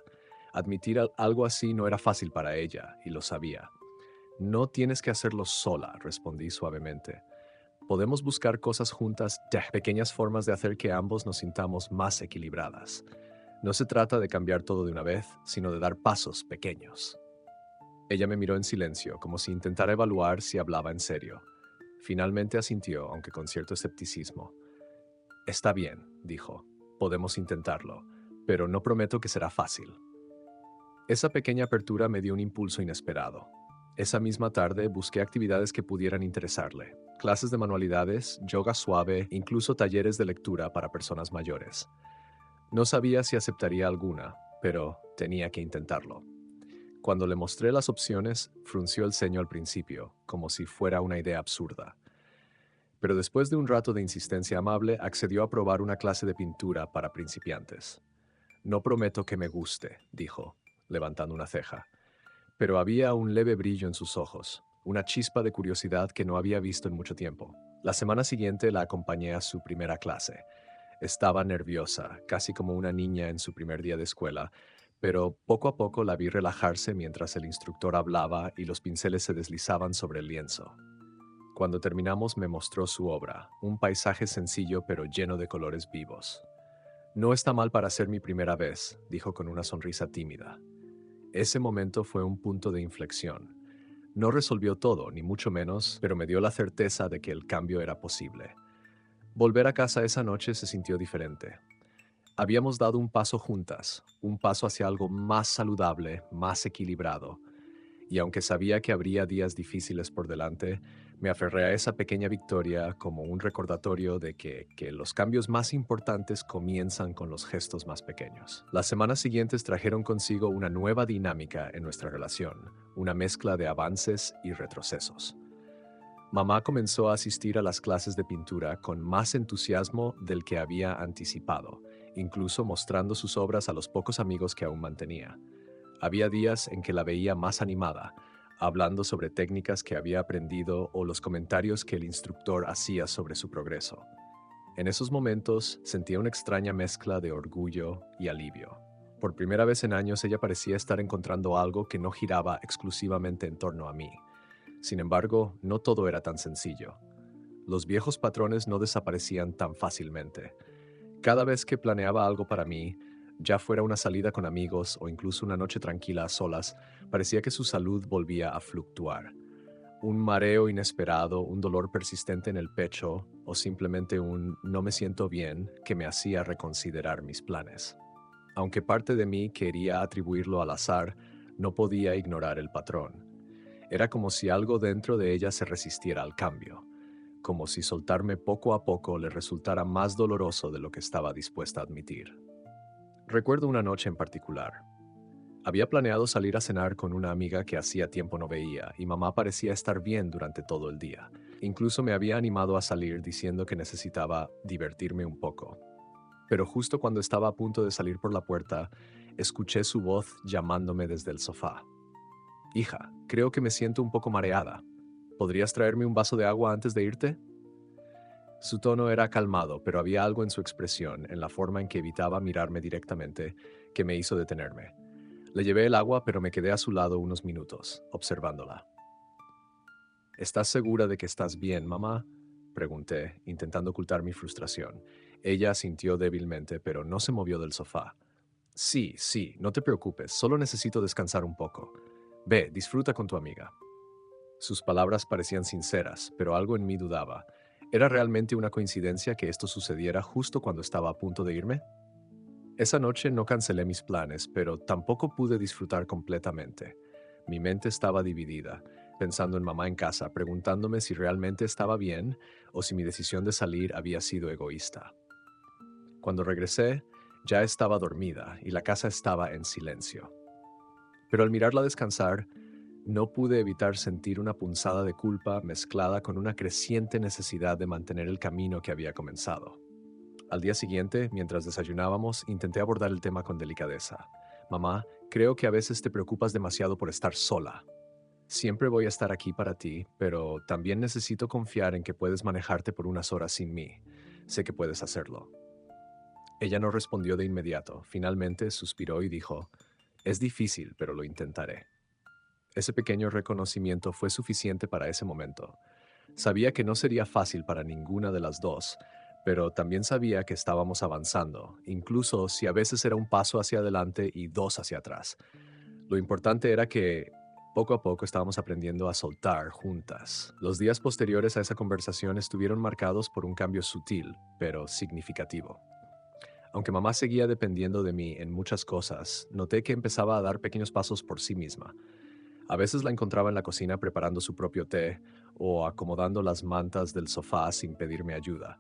Admitir algo así no era fácil para ella, y lo sabía. No tienes que hacerlo sola, respondí suavemente. Podemos buscar cosas juntas, pequeñas formas de hacer que ambos nos sintamos más equilibradas. No se trata de cambiar todo de una vez, sino de dar pasos pequeños. Ella me miró en silencio, como si intentara evaluar si hablaba en serio. Finalmente asintió, aunque con cierto escepticismo. Está bien, dijo. Podemos intentarlo, pero no prometo que será fácil. Esa pequeña apertura me dio un impulso inesperado. Esa misma tarde busqué actividades que pudieran interesarle. Clases de manualidades, yoga suave, incluso talleres de lectura para personas mayores. No sabía si aceptaría alguna, pero tenía que intentarlo. Cuando le mostré las opciones, frunció el ceño al principio, como si fuera una idea absurda. Pero después de un rato de insistencia amable, accedió a probar una clase de pintura para principiantes. No prometo que me guste, dijo, levantando una ceja. Pero había un leve brillo en sus ojos, una chispa de curiosidad que no había visto en mucho tiempo. La semana siguiente la acompañé a su primera clase. Estaba nerviosa, casi como una niña en su primer día de escuela, pero poco a poco la vi relajarse mientras el instructor hablaba y los pinceles se deslizaban sobre el lienzo. Cuando terminamos me mostró su obra, un paisaje sencillo pero lleno de colores vivos. No está mal para ser mi primera vez, dijo con una sonrisa tímida. Ese momento fue un punto de inflexión. No resolvió todo, ni mucho menos, pero me dio la certeza de que el cambio era posible. Volver a casa esa noche se sintió diferente. Habíamos dado un paso juntas, un paso hacia algo más saludable, más equilibrado. Y aunque sabía que habría días difíciles por delante, me aferré a esa pequeña victoria como un recordatorio de que los cambios más importantes comienzan con los gestos más pequeños. Las semanas siguientes trajeron consigo una nueva dinámica en nuestra relación, una mezcla de avances y retrocesos. Mamá comenzó a asistir a las clases de pintura con más entusiasmo del que había anticipado, incluso mostrando sus obras a los pocos amigos que aún mantenía. Había días en que la veía más animada, hablando sobre técnicas que había aprendido o los comentarios que el instructor hacía sobre su progreso. En esos momentos sentía una extraña mezcla de orgullo y alivio. Por primera vez en años ella parecía estar encontrando algo que no giraba exclusivamente en torno a mí. Sin embargo, no todo era tan sencillo. Los viejos patrones no desaparecían tan fácilmente. Cada vez que planeaba algo para mí, ya fuera una salida con amigos o incluso una noche tranquila a solas, parecía que su salud volvía a fluctuar. Un mareo inesperado, un dolor persistente en el pecho o simplemente un no me siento bien que me hacía reconsiderar mis planes. Aunque parte de mí quería atribuirlo al azar, no podía ignorar el patrón. Era como si algo dentro de ella se resistiera al cambio, como si soltarme poco a poco le resultara más doloroso de lo que estaba dispuesta a admitir. Recuerdo una noche en particular. Había planeado salir a cenar con una amiga que hacía tiempo no veía y mamá parecía estar bien durante todo el día. Incluso me había animado a salir diciendo que necesitaba divertirme un poco. Pero justo cuando estaba a punto de salir por la puerta, escuché su voz llamándome desde el sofá. Hija, creo que me siento un poco mareada. ¿Podrías traerme un vaso de agua antes de irte? Su tono era calmado, pero había algo en su expresión, en la forma en que evitaba mirarme directamente, que me hizo detenerme. Le llevé el agua, pero me quedé a su lado unos minutos, observándola. ¿Estás segura de que estás bien, mamá? Pregunté, intentando ocultar mi frustración. Ella asintió débilmente, pero no se movió del sofá. Sí, sí, no te preocupes, solo necesito descansar un poco. Ve, disfruta con tu amiga. Sus palabras parecían sinceras, pero algo en mí dudaba. ¿Era realmente una coincidencia que esto sucediera justo cuando estaba a punto de irme? Esa noche no cancelé mis planes, pero tampoco pude disfrutar completamente. Mi mente estaba dividida, pensando en mamá en casa, preguntándome si realmente estaba bien o si mi decisión de salir había sido egoísta. Cuando regresé, ya estaba dormida y la casa estaba en silencio. Pero al mirarla descansar, no pude evitar sentir una punzada de culpa mezclada con una creciente necesidad de mantener el camino que había comenzado. Al día siguiente, mientras desayunábamos, intenté abordar el tema con delicadeza. Mamá, creo que a veces te preocupas demasiado por estar sola. Siempre voy a estar aquí para ti, pero también necesito confiar en que puedes manejarte por unas horas sin mí. Sé que puedes hacerlo. Ella no respondió de inmediato. Finalmente suspiró y dijo, es difícil, pero lo intentaré. Ese pequeño reconocimiento fue suficiente para ese momento. Sabía que no sería fácil para ninguna de las dos, pero también sabía que estábamos avanzando, incluso si a veces era un paso hacia adelante y dos hacia atrás. Lo importante era que poco a poco estábamos aprendiendo a soltar juntas. Los días posteriores a esa conversación estuvieron marcados por un cambio sutil, pero significativo. Aunque mamá seguía dependiendo de mí en muchas cosas, noté que empezaba a dar pequeños pasos por sí misma. A veces la encontraba en la cocina preparando su propio té o acomodando las mantas del sofá sin pedirme ayuda.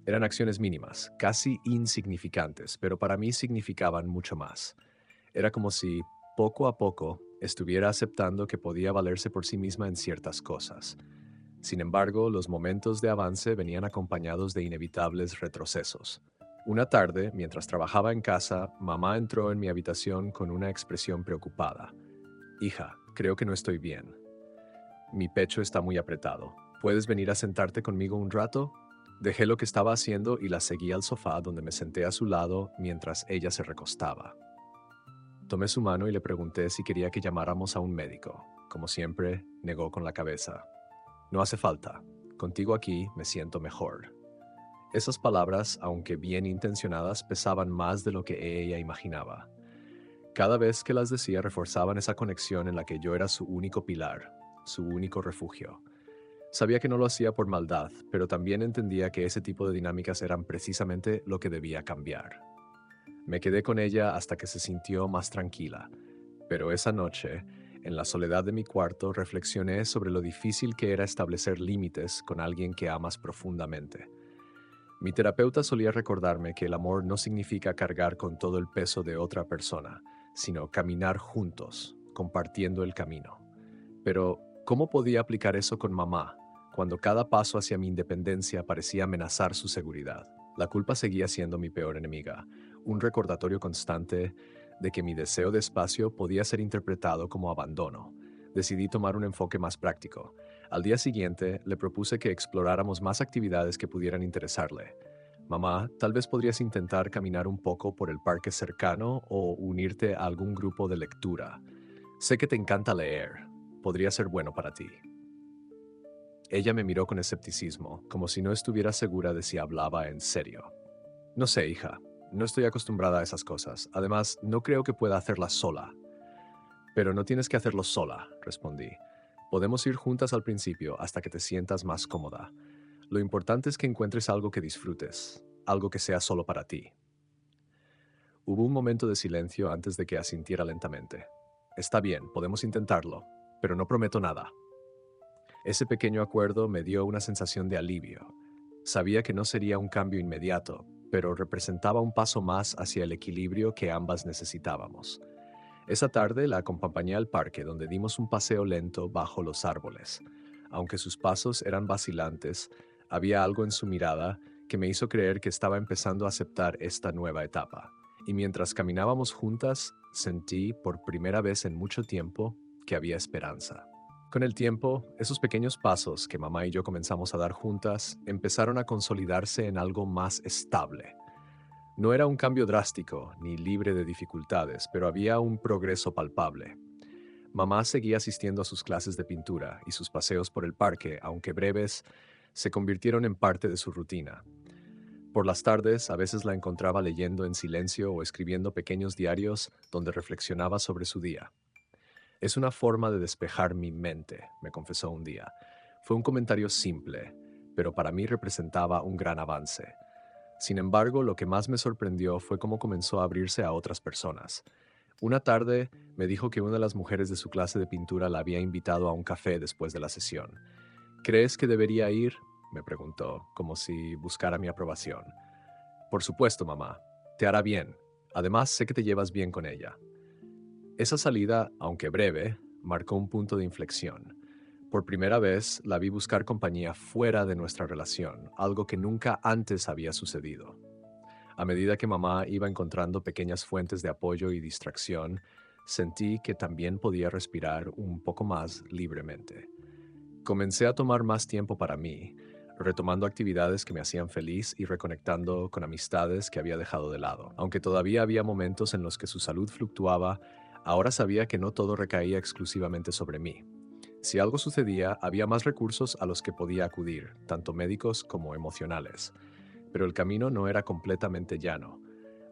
Eran acciones mínimas, casi insignificantes, pero para mí significaban mucho más. Era como si, poco a poco, estuviera aceptando que podía valerse por sí misma en ciertas cosas. Sin embargo, los momentos de avance venían acompañados de inevitables retrocesos. Una tarde, mientras trabajaba en casa, mamá entró en mi habitación con una expresión preocupada. Hija, creo que no estoy bien. Mi pecho está muy apretado. ¿Puedes venir a sentarte conmigo un rato? Dejé lo que estaba haciendo y la seguí al sofá donde me senté a su lado mientras ella se recostaba. Tomé su mano y le pregunté si quería que llamáramos a un médico. Como siempre, negó con la cabeza. No hace falta. Contigo aquí me siento mejor. Esas palabras, aunque bien intencionadas, pesaban más de lo que ella imaginaba. Cada vez que las decía reforzaban esa conexión en la que yo era su único pilar, su único refugio. Sabía que no lo hacía por maldad, pero también entendía que ese tipo de dinámicas eran precisamente lo que debía cambiar. Me quedé con ella hasta que se sintió más tranquila, pero esa noche, en la soledad de mi cuarto, reflexioné sobre lo difícil que era establecer límites con alguien que amas profundamente. Mi terapeuta solía recordarme que el amor no significa cargar con todo el peso de otra persona, sino caminar juntos, compartiendo el camino. Pero, ¿cómo podía aplicar eso con mamá, cuando cada paso hacia mi independencia parecía amenazar su seguridad? La culpa seguía siendo mi peor enemiga, un recordatorio constante de que mi deseo de espacio podía ser interpretado como abandono. Decidí tomar un enfoque más práctico. Al día siguiente, le propuse que exploráramos más actividades que pudieran interesarle. Mamá, tal vez podrías intentar caminar un poco por el parque cercano o unirte a algún grupo de lectura. Sé que te encanta leer. Podría ser bueno para ti. Ella me miró con escepticismo, como si no estuviera segura de si hablaba en serio. No sé, hija. No estoy acostumbrada a esas cosas. Además, no creo que pueda hacerlas sola. Pero no tienes que hacerlo sola, respondí. Podemos ir juntas al principio hasta que te sientas más cómoda. Lo importante es que encuentres algo que disfrutes, algo que sea solo para ti. Hubo un momento de silencio antes de que asintiera lentamente. Está bien, podemos intentarlo, pero no prometo nada. Ese pequeño acuerdo me dio una sensación de alivio. Sabía que no sería un cambio inmediato, pero representaba un paso más hacia el equilibrio que ambas necesitábamos. Esa tarde la acompañé al parque, donde dimos un paseo lento bajo los árboles. Aunque sus pasos eran vacilantes, había algo en su mirada que me hizo creer que estaba empezando a aceptar esta nueva etapa. Y mientras caminábamos juntas, sentí, por primera vez en mucho tiempo, que había esperanza. Con el tiempo, esos pequeños pasos que mamá y yo comenzamos a dar juntas empezaron a consolidarse en algo más estable. No era un cambio drástico ni libre de dificultades, pero había un progreso palpable. Mamá seguía asistiendo a sus clases de pintura y sus paseos por el parque, aunque breves, se convirtieron en parte de su rutina. Por las tardes, a veces la encontraba leyendo en silencio o escribiendo pequeños diarios donde reflexionaba sobre su día. Es una forma de despejar mi mente, me confesó un día. Fue un comentario simple, pero para mí representaba un gran avance. Sin embargo, lo que más me sorprendió fue cómo comenzó a abrirse a otras personas. Una tarde me dijo que una de las mujeres de su clase de pintura la había invitado a un café después de la sesión. ¿Crees que debería ir?, me preguntó, como si buscara mi aprobación. Por supuesto, mamá. Te hará bien. Además, sé que te llevas bien con ella. Esa salida, aunque breve, marcó un punto de inflexión. Por primera vez la vi buscar compañía fuera de nuestra relación, algo que nunca antes había sucedido. A medida que mamá iba encontrando pequeñas fuentes de apoyo y distracción, sentí que también podía respirar un poco más libremente. Comencé a tomar más tiempo para mí, retomando actividades que me hacían feliz y reconectando con amistades que había dejado de lado. Aunque todavía había momentos en los que su salud fluctuaba, ahora sabía que no todo recaía exclusivamente sobre mí. Si algo sucedía, había más recursos a los que podía acudir, tanto médicos como emocionales. Pero el camino no era completamente llano.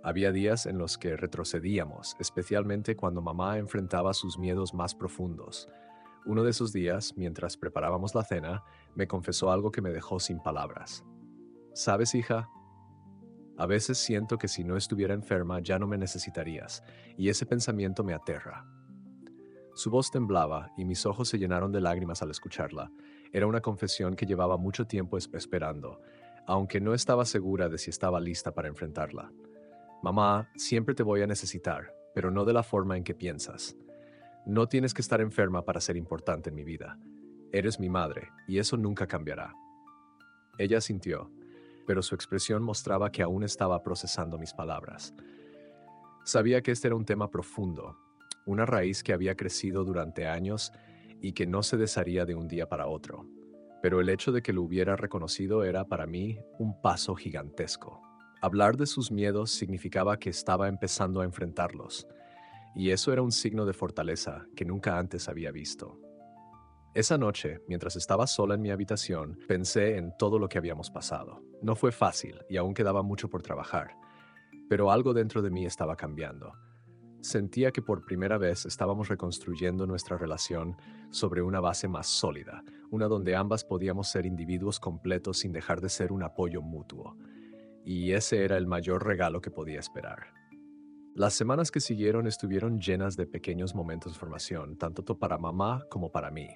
Había días en los que retrocedíamos, especialmente cuando mamá enfrentaba sus miedos más profundos. Uno de esos días, mientras preparábamos la cena, me confesó algo que me dejó sin palabras. ¿Sabes, hija? A veces siento que si no estuviera enferma ya no me necesitarías, y ese pensamiento me aterra. Su voz temblaba y mis ojos se llenaron de lágrimas al escucharla. Era una confesión que llevaba mucho tiempo esperando, aunque no estaba segura de si estaba lista para enfrentarla. Mamá, siempre te voy a necesitar, pero no de la forma en que piensas. No tienes que estar enferma para ser importante en mi vida. Eres mi madre, y eso nunca cambiará. Ella asintió, pero su expresión mostraba que aún estaba procesando mis palabras. Sabía que este era un tema profundo, una raíz que había crecido durante años y que no se desharía de un día para otro. Pero el hecho de que lo hubiera reconocido era para mí un paso gigantesco. Hablar de sus miedos significaba que estaba empezando a enfrentarlos, y eso era un signo de fortaleza que nunca antes había visto. Esa noche, mientras estaba sola en mi habitación, pensé en todo lo que habíamos pasado. No fue fácil y aún quedaba mucho por trabajar, pero algo dentro de mí estaba cambiando. Sentía que por primera vez estábamos reconstruyendo nuestra relación sobre una base más sólida, una donde ambas podíamos ser individuos completos sin dejar de ser un apoyo mutuo. Y ese era el mayor regalo que podía esperar. Las semanas que siguieron estuvieron llenas de pequeños momentos de formación, tanto para mamá como para mí.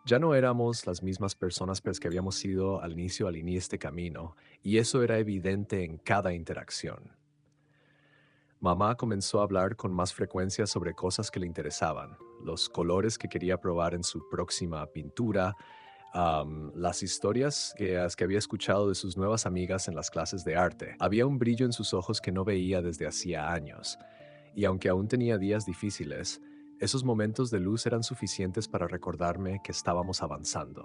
Ya no éramos las mismas personas pues, que habíamos sido al inicio este camino, y eso era evidente en cada interacción. Mamá comenzó a hablar con más frecuencia sobre cosas que le interesaban, los colores que quería probar en su próxima pintura, las historias que había escuchado de sus nuevas amigas en las clases de arte. Había un brillo en sus ojos que no veía desde hacía años, y aunque aún tenía días difíciles, esos momentos de luz eran suficientes para recordarme que estábamos avanzando.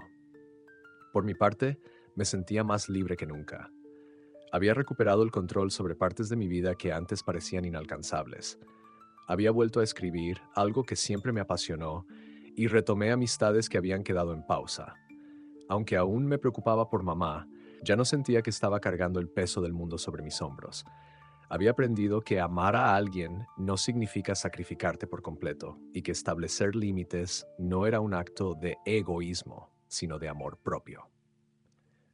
Por mi parte, me sentía más libre que nunca. Había recuperado el control sobre partes de mi vida que antes parecían inalcanzables. Había vuelto a escribir, algo que siempre me apasionó, y retomé amistades que habían quedado en pausa. Aunque aún me preocupaba por mamá, ya no sentía que estaba cargando el peso del mundo sobre mis hombros. Había aprendido que amar a alguien no significa sacrificarte por completo y que establecer límites no era un acto de egoísmo, sino de amor propio.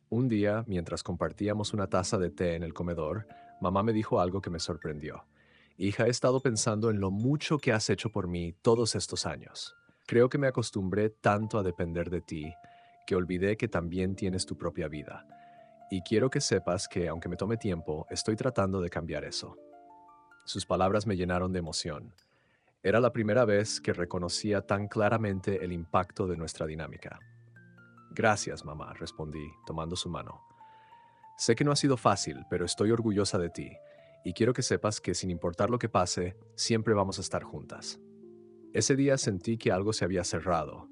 Un día, mientras compartíamos una taza de té en el comedor, mamá me dijo algo que me sorprendió. Hija, he estado pensando en lo mucho que has hecho por mí todos estos años. Creo que me acostumbré tanto a depender de ti que olvidé que también tienes tu propia vida. Y quiero que sepas que, aunque me tome tiempo, estoy tratando de cambiar eso. Sus palabras me llenaron de emoción. Era la primera vez que reconocía tan claramente el impacto de nuestra dinámica. Gracias, mamá, respondí, tomando su mano. Sé que no ha sido fácil, pero estoy orgullosa de ti, y quiero que sepas que sin importar lo que pase, siempre vamos a estar juntas. Ese día sentí que algo se había cerrado,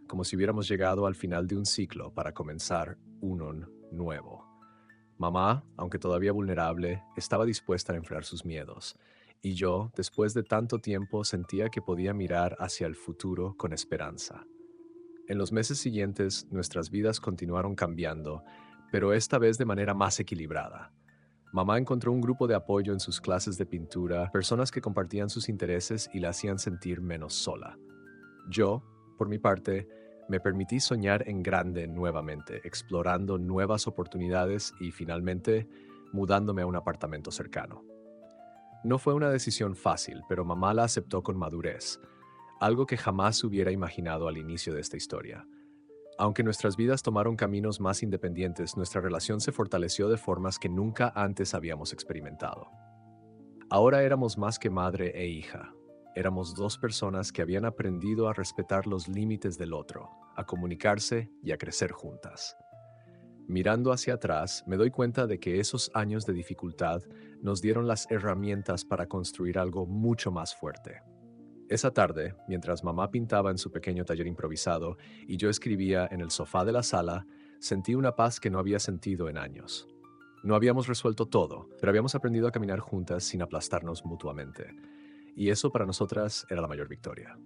como si hubiéramos llegado al final de un ciclo para comenzar uno nuevo. Mamá, aunque todavía vulnerable, estaba dispuesta a enfrentar sus miedos, y yo, después de tanto tiempo, sentía que podía mirar hacia el futuro con esperanza. En los meses siguientes, nuestras vidas continuaron cambiando, pero esta vez de manera más equilibrada. Mamá encontró un grupo de apoyo en sus clases de pintura, personas que compartían sus intereses y la hacían sentir menos sola. Yo, por mi parte, me permití soñar en grande nuevamente, explorando nuevas oportunidades y finalmente mudándome a un apartamento cercano. No fue una decisión fácil, pero mamá la aceptó con madurez, algo que jamás hubiera imaginado al inicio de esta historia. Aunque nuestras vidas tomaron caminos más independientes, nuestra relación se fortaleció de formas que nunca antes habíamos experimentado. Ahora éramos más que madre e hija. Éramos dos personas que habían aprendido a respetar los límites del otro, a comunicarse y a crecer juntas. Mirando hacia atrás, me doy cuenta de que esos años de dificultad nos dieron las herramientas para construir algo mucho más fuerte. Esa tarde, mientras mamá pintaba en su pequeño taller improvisado y yo escribía en el sofá de la sala, sentí una paz que no había sentido en años. No habíamos resuelto todo, pero habíamos aprendido a caminar juntas sin aplastarnos mutuamente. Y eso para nosotras era la mayor victoria.